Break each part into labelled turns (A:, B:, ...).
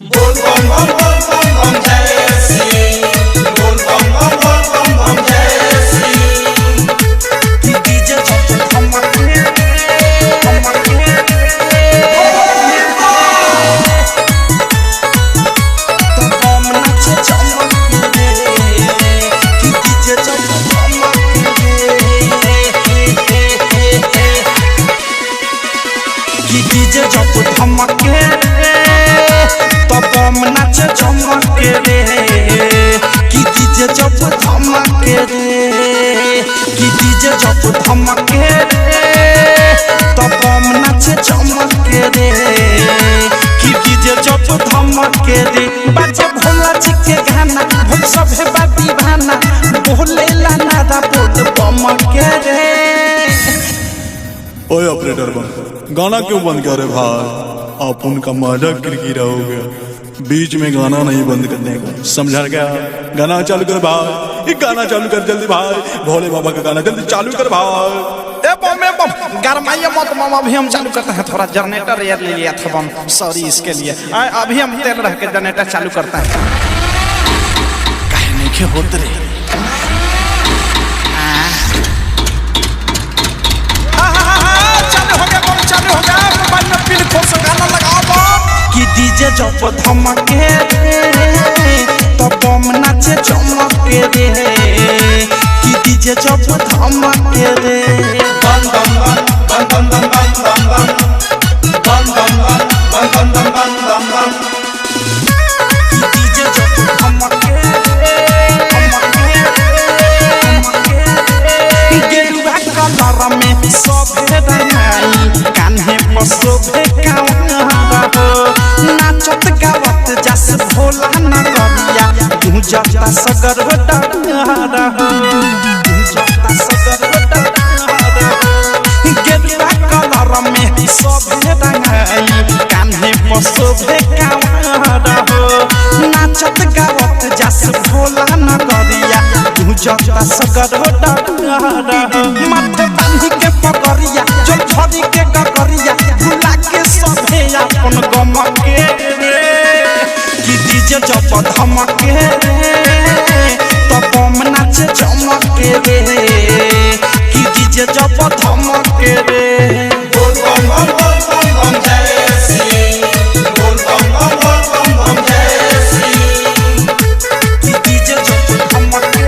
A: बोल बम बम बोल बम बम जय श्री बोल बम बम बोल बम बम जय श्री डीजे चौक हमके तो बम नाचे चमके कि डीजे चौक कि डीजे चौक हमके तो बम नाचे चमके रे कि डीजे जब धमके रे कि डीजे जब धमके रे तो बम नाचे चमके रे कि डीजे जब धमके रे बाजे भोला जी के गाना भोल सभे बाती भाना बोले ला नादा बोल बम के रे।
B: ओए ऑपरेटर बंद गाना क्यों बंद कर रहे भाई? आप उनका मजाक किरकिरा हो गया, बीच में गाना नहीं बंद करने का, समझा क्या? गाना चालू कर भाई, ये गाना चालू कर जल्दी भाई, भोले बाबा का गाना जल्दी चालू कर भाई।
C: ए बम गरमाइए मत बम, अभी हम चालू करते हैं, थोड़ा जनरेटर एयर ले लिया था बम, सॉरी इसके लिए। अभी हम तेल रह के जनरेटर चालू करते हैं। काहे नहीं के होत रे? चालू हो गया, मोबाइल में पिन खोल से गाना लगाओ बम
A: कि डीजे जब धमके रे तो बम नाचे चमके रे कि डीजे जब धमके रे बम बम बम बम बम बम बम बम बम बम बम बम बम कि डीजे जब धमके गेरुआ कलर में सभे रंगाई कान्हे पर शोभे कावड़ा हो नाचत गावत जस भोला नगरिया गुंजता सगर डगरा हो गुंजता सगर डगरा हो गेरुआ कलर में सभे रंगाई कान्हे पर शोभे कावड़ा हो नाचत गावत जस भोला नगरिया गुंजता सगर डगरा हो माथे बांधी के पगरिया जो झड़ी के गगरिया भुला के सभे अपन गम के रे कि डीजे जब धमके रे तो बम नाचे चमके रे कि डीजे जब धमके रे बोल बम बम बोल बम बम जय श्री बोल बम बम बोल बम बम जय श्री कि डीजे जब धमके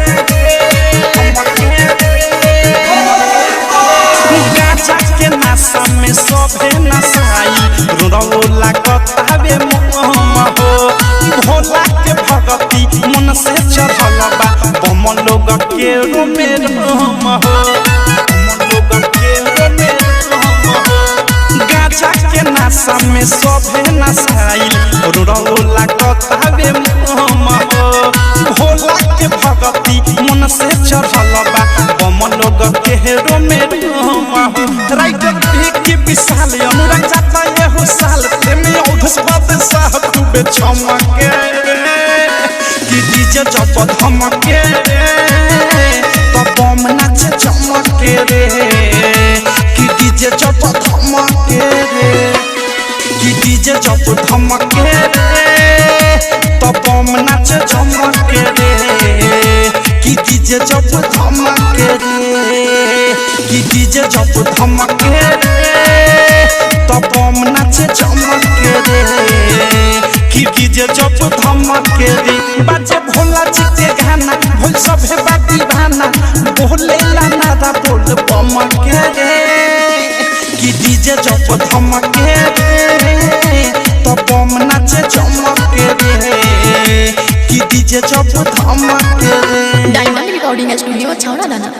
A: गाजा के नशा में सभे नशाई रोला कतावे मोहम हो भोला के भगती मन से चढ़ल बा बम लोग के रोमे रोम हो बम लोग के रोमे रोम हो गाजा के नशा में सभे नशाई रोला कतावे मोहम हो भोला के भगती मन से चढ़ल बा बम लोग के रोमे रोम हो राइटर के विशाल अनुराग जाता ये हो साल प्रेमी औधस बात साह तू बेचमके कि डीजे जब धमके तो बम नाचे चमके रे कि डीजे जब धमके रे कि डीजे जब धमके तो बम नाचे चमके रे कि डीजे जब धमके रे कि डीजे जब धमके तो बम नाचे चमके रे कि डीजे जब धमके रे बाजे भोला जी के गाना भोल सभे बाती भाना बोले ला नादा बोल बम के रे कि डीजे जब धमके रे तो बम नाचे चमके रे कि डीजे जब धमके रे।
D: डायमंड रिकॉर्डिंग स्टूडियो छौड़ा दाना।